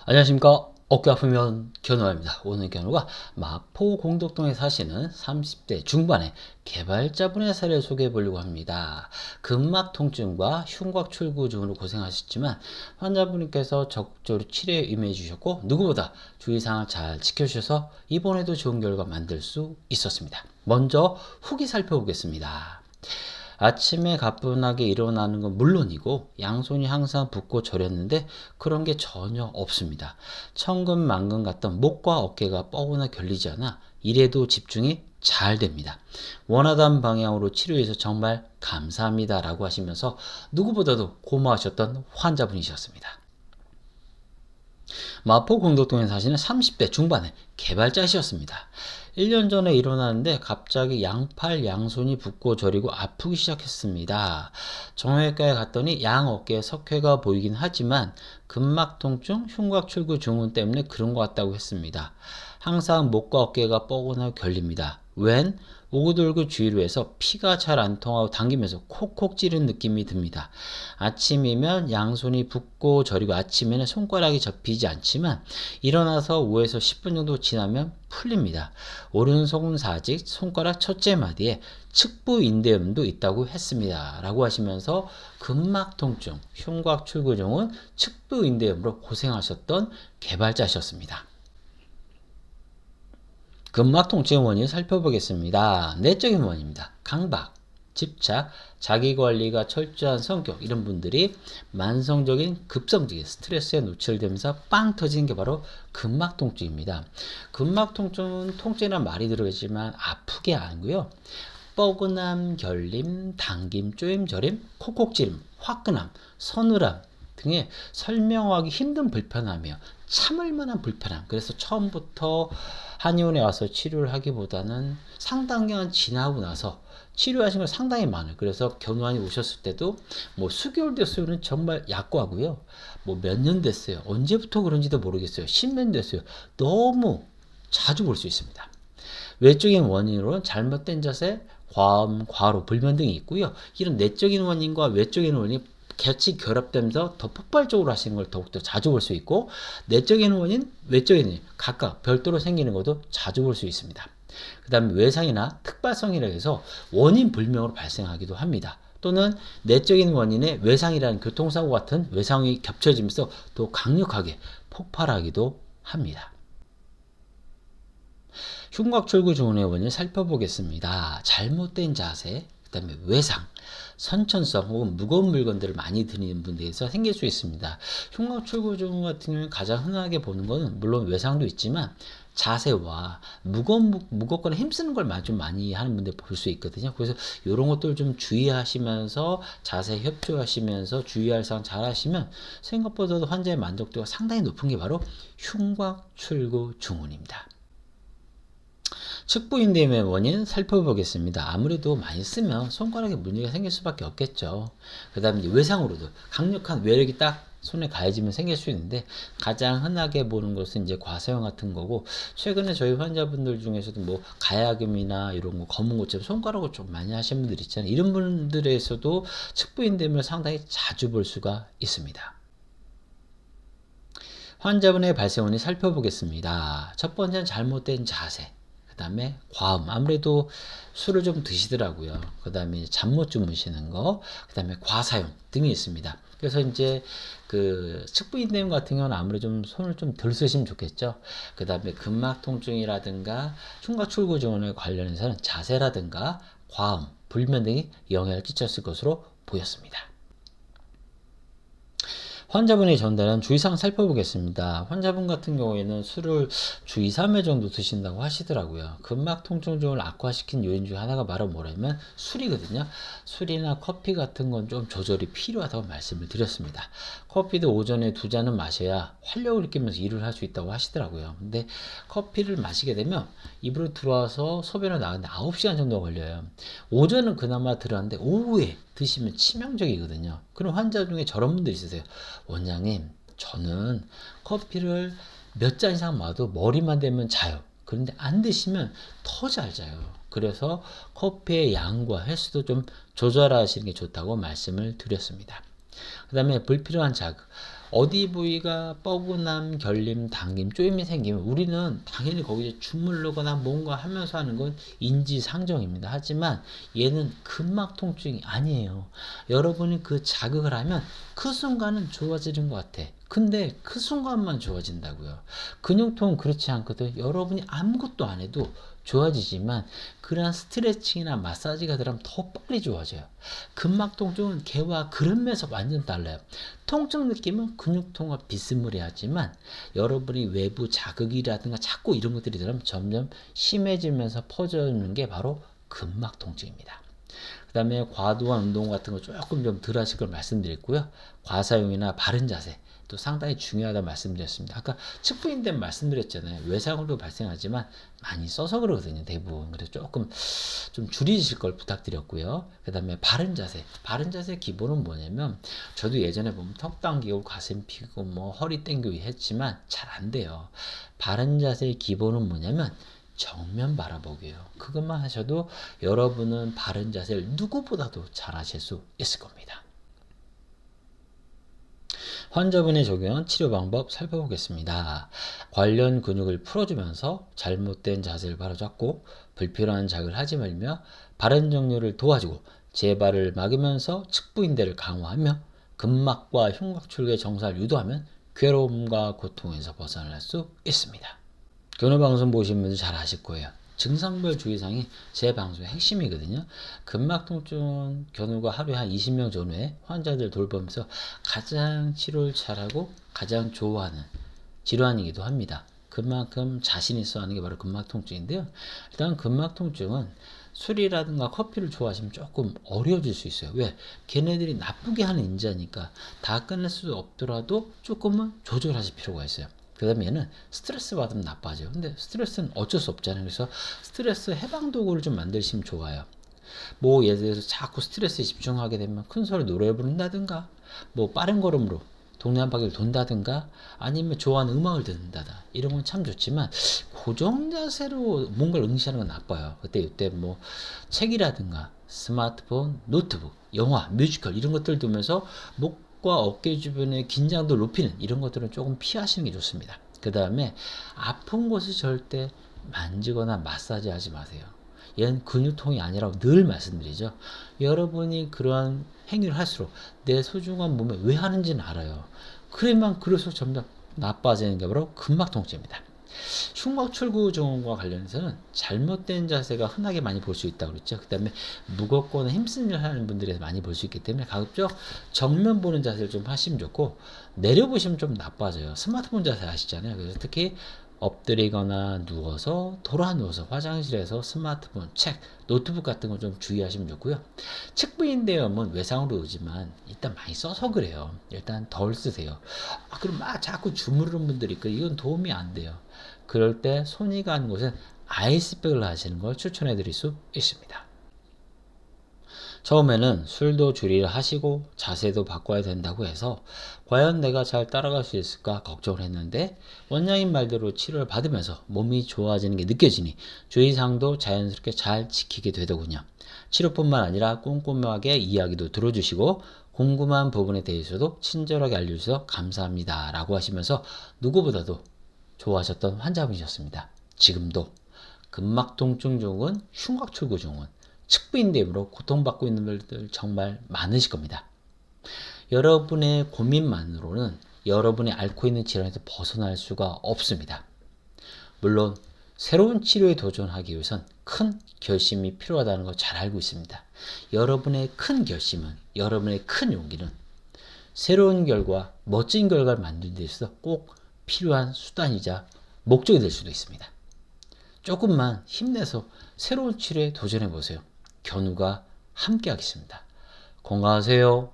안녕하십니까. 어깨 아프면 견우입니다. 오늘 견우가 마포 공덕동에 사시는 30대 중반의 개발자분의 사례를 소개해 보려고 합니다. 근막 통증과 흉곽 출구 증으로 고생하셨지만 환자분께서 적극적으로 치료에 임해 주셨고 누구보다 주의사항을 잘 지켜주셔서 이번에도 좋은 결과 만들 수 있었습니다. 먼저 후기 살펴보겠습니다. 아침에 가뿐하게 일어나는 건 물론이고 양손이 항상 붓고 저렸는데 그런 게 전혀 없습니다. 천근만근 같던 목과 어깨가 뻐근하게 결리지 않아 일에도 집중이 잘 됩니다. 원하던 방향으로 치료해서 정말 감사합니다 라고 하시면서 누구보다도 고마우셨던 환자분이셨습니다. 마포 공덕동에 사시는 30대 중반의 개발자셨습니다. 1년 전에 일어났는데 갑자기 양팔 양손이 붓고 저리고 아프기 시작했습니다. 정형외과에 갔더니 양 어깨에 석회가 보이긴 하지만 근막 통증, 흉곽 출구 증후 때문에 그런 것 같다고 했습니다. 항상 목과 어깨가 뻐근하고 결립니다. 웬 오그돌그 주위로 해서 피가 잘 안 통하고 당기면서 콕콕 찌르는 느낌이 듭니다. 아침이면 양손이 붓고 저리고 아침에는 손가락이 접히지 않지만 일어나서 5에서 10분 정도 지나면 풀립니다. 오른손 사직 손가락 첫째 마디에 측부 인대염도 있다고 했습니다. 라고 하시면서 근막 통증, 흉곽 출구 증후는 측부 인대염으로 고생하셨던 개발자셨습니다. 근막 통증 원인을 살펴보겠습니다. 내적인 원인입니다. 강박, 집착, 자기관리가 철저한 성격, 이런 분들이 만성적인 급성적인 스트레스에 노출되면서 빵 터지는 게 바로 근막 통증입니다. 근막 통증은 통증이란 말이 들어있지만 아프게 아니고요. 뻐근함, 결림, 당김, 쪼임, 저림, 콕콕 찌름, 화끈함, 서늘함 등의 설명하기 힘든 불편함이에요. 참을 만한 불편함. 그래서 처음부터 한의원에 와서 치료를 하기보다는 상당한 지나고 나서 치료하신 건 상당히 많아요. 그래서 견우환이 오셨을 때도 뭐 수개월 됐어요는 정말 약과고요. 뭐 몇 년 됐어요. 언제부터 그런지도 모르겠어요. 10년 됐어요. 너무 자주 볼 수 있습니다. 외적인 원인으로는 잘못된 자세, 과음, 과로, 불면 등이 있고요. 이런 내적인 원인과 외적인 원인이 같이 결합되면서 더 폭발적으로 하시는 걸 더욱더 자주 볼 수 있고, 내적인 원인, 외적인 원인 각각 별도로 생기는 것도 자주 볼 수 있습니다. 그 다음에 외상이나 특발성이라 해서 원인 불명으로 발생하기도 합니다. 또는 내적인 원인의 외상이라는 교통사고 같은 외상이 겹쳐지면서 또 강력하게 폭발하기도 합니다. 흉곽 출구 증후의 원인을 살펴보겠습니다. 잘못된 자세, 그 다음에 외상, 선천성 혹은 무거운 물건들을 많이 드는 분들에서 생길 수 있습니다. 흉곽 출구 증후 같은 경우는 가장 흔하게 보는 것은 물론 외상도 있지만 자세와 무겁거나 힘쓰는 걸 좀 많이 하는 분들 볼 수 있거든요. 그래서 이런 것들 좀 주의하시면서 자세 협조하시면서 주의할 사항 잘 하시면 생각보다도 환자의 만족도가 상당히 높은 게 바로 흉곽 출구 증후입니다. 측부인대염의 원인 살펴보겠습니다. 아무래도 많이 쓰면 손가락에 문제가 생길 수밖에 없겠죠. 그 다음에 외상으로도 강력한 외력이 딱 손에 가해지면 생길 수 있는데 가장 흔하게 보는 것은 이제 과사용 같은 거고, 최근에 저희 환자분들 중에서도 뭐 가야금이나 이런 거 검은 것처럼 손가락을 좀 많이 하시는 분들 있잖아요. 이런 분들에서도 측부인대염을 상당히 자주 볼 수가 있습니다. 환자분의 발생 원인 살펴보겠습니다. 첫 번째는 잘못된 자세. 그 다음에 과음, 아무래도 술을 좀 드시더라고요. 그 다음에 잠 못 주무시는 거, 그 다음에 과사용 등이 있습니다. 그래서 이제 그 측부인대염 같은 경우는 아무래도 좀 손을 좀 덜 쓰시면 좋겠죠. 그 다음에 근막 통증이라든가 흉곽 출구 증후에 관련해서는 자세라든가 과음, 불면 등이 영향을 끼쳤을 것으로 보였습니다. 환자분이 전달한 주의사항 살펴보겠습니다. 환자분 같은 경우에는 술을 주 2, 3회 정도 드신다고 하시더라고요. 근막 통증을 악화시킨 요인 중 하나가 바로 뭐라면 술이거든요. 술이나 커피 같은 건 좀 조절이 필요하다고 말씀을 드렸습니다. 커피도 오전에 2잔은 마셔야 활력을 느끼면서 일을 할 수 있다고 하시더라고요. 근데 커피를 마시게 되면 입으로 들어와서 소변을 나가는데 9시간 정도 걸려요. 오전은 그나마 들어왔는데 오후에 드시면 치명적이거든요. 그럼 환자 중에 저런 분들 있으세요. 원장님, 저는 커피를 몇 잔 이상 마도 머리만 대면 자요. 그런데 안 드시면 더 잘 자요. 그래서 커피의 양과 횟수도 좀 조절하시는 게 좋다고 말씀을 드렸습니다. 그 다음에 불필요한 자극. 어디 부위가 뻐근함, 결림, 당김, 쪼임이 생기면 우리는 당연히 거기에 주물르거나 뭔가 하면서 하는 건 인지상정입니다. 하지만 얘는 근막 통증이 아니에요. 여러분이 그 자극을 하면 그 순간은 좋아지는 것 같아. 근데 그 순간만 좋아진다고요. 근육통은 그렇지 않거든. 여러분이 아무것도 안 해도 좋아지지만 그러한 스트레칭이나 마사지가 들어가면 더 빨리 좋아져요. 근막 통증은 걔와 그런 면에서 완전 달라요. 통증 느낌은 근육통과 비스무리하지만 여러분이 외부 자극이라든가 자꾸 이런 것들이 들어가면 점점 심해지면서 퍼져있는 게 바로 근막 통증입니다. 그 다음에 과도한 운동 같은 거 조금 좀 덜 하실 걸 말씀드렸고요. 과사용이나 바른 자세 또 상당히 중요하다 말씀드렸습니다. 아까 측부인대 말씀드렸잖아요. 외상으로도 발생하지만 많이 써서 그러거든요. 대부분. 그래서 조금 좀 줄이실 걸 부탁드렸고요. 그 다음에 바른 자세. 바른 자세 기본은 뭐냐면 저도 예전에 보면 턱 당기고 가슴 피고 뭐 허리 당기고 했지만 잘 안 돼요. 바른 자세의 기본은 뭐냐면 정면 바라보기예요. 그것만 하셔도 여러분은 바른 자세를 누구보다도 잘 하실 수 있을 겁니다. 환자분의 적용한 치료 방법 살펴보겠습니다. 관련 근육을 풀어주면서 잘못된 자세를 바로잡고 불필요한 자극을 하지 말며 바른 정렬을 도와주고 재발을 막으면서 측부인대를 강화하며 근막과 흉곽출구의 정상을 유도하면 괴로움과 고통에서 벗어날 수 있습니다. 견우방송 보신 분들 잘 아실 거예요. 증상별 주의사항이 제 방송의 핵심이거든요. 근막통증 견우가 하루에 한 20명 전후에 환자들 돌보면서 가장 치료를 잘하고 가장 좋아하는 질환이기도 합니다. 그만큼 자신 있어 하는 게 바로 근막통증인데요. 일단 근막통증은 술이라든가 커피를 좋아하시면 조금 어려워질 수 있어요. 왜? 걔네들이 나쁘게 하는 인자니까 다 끝낼 수 없더라도 조금은 조절하실 필요가 있어요. 그 다음에 얘는 스트레스 받으면 나빠져요. 근데 스트레스는 어쩔 수 없잖아요. 그래서 스트레스 해방 도구를 좀 만드시면 좋아요. 뭐 예를 들어서 자꾸 스트레스에 집중하게 되면 큰 소리 노래 부른다든가 뭐 빠른 걸음으로 동네 한 바퀴를 돈다든가 아니면 좋아하는 음악을 듣는다다 이런 건 참 좋지만 고정 자세로 뭔가를 응시하는 건 나빠요. 그때 이때 뭐 책이라든가 스마트폰, 노트북, 영화, 뮤지컬 이런 것들 두면서 목과 어깨 주변의 긴장도를 높이는 이런 것들은 조금 피하시는 게 좋습니다. 그 다음에 아픈 곳을 절대 만지거나 마사지 하지 마세요. 얘는 근육통이 아니라고 늘 말씀드리죠. 여러분이 그러한 행위를 할수록 내 소중한 몸에 왜 하는지는 알아요. 그래만 그럴수록 점점 나빠지는 게 바로 근막통증입니다. 흉곽출구 증후군과 관련해서는 잘못된 자세가 흔하게 많이 볼 수 있다고 그랬죠. 그 다음에 무겁거나 힘쓰는 일 하는 분들에서 많이 볼 수 있기 때문에 가급적 정면 보는 자세를 좀 하시면 좋고 내려보시면 좀 나빠져요. 스마트폰 자세 아시잖아요. 그래서 특히 엎드리거나 누워서 돌아 누워서 화장실에서 스마트폰, 책, 노트북 같은 거 좀 주의하시면 좋고요. 측부인대염은 외상으로 오지만 일단 많이 써서 그래요. 일단 덜 쓰세요. 그럼 막 자꾸 주무르는 분들이 있고 이건 도움이 안 돼요. 그럴 때 손이 가는 곳은 아이스백을 하시는 걸 추천해 드릴 수 있습니다. 처음에는 술도 줄이려 하시고 자세도 바꿔야 된다고 해서 과연 내가 잘 따라갈 수 있을까 걱정을 했는데 원장님 말대로 치료를 받으면서 몸이 좋아지는 게 느껴지니 주의사항도 자연스럽게 잘 지키게 되더군요. 치료뿐만 아니라 꼼꼼하게 이야기도 들어주시고 궁금한 부분에 대해서도 친절하게 알려주셔서 감사합니다 라고 하시면서 누구보다도 좋아하셨던 환자분이셨습니다. 지금도 근막통증 증후군, 흉곽출구 증후군, 측부인대염으로 고통받고 있는 분들 정말 많으실 겁니다. 여러분의 고민만으로는 여러분이 앓고 있는 질환에서 벗어날 수가 없습니다. 물론 새로운 치료에 도전하기 위해선 큰 결심이 필요하다는 걸 잘 알고 있습니다. 여러분의 큰 결심은, 여러분의 큰 용기는 새로운 결과, 멋진 결과를 만드는 데 있어서 꼭 필요한 수단이자 목적이 될 수도 있습니다. 조금만 힘내서 새로운 치료에 도전해 보세요. 견우가 함께 하겠습니다. 건강하세요.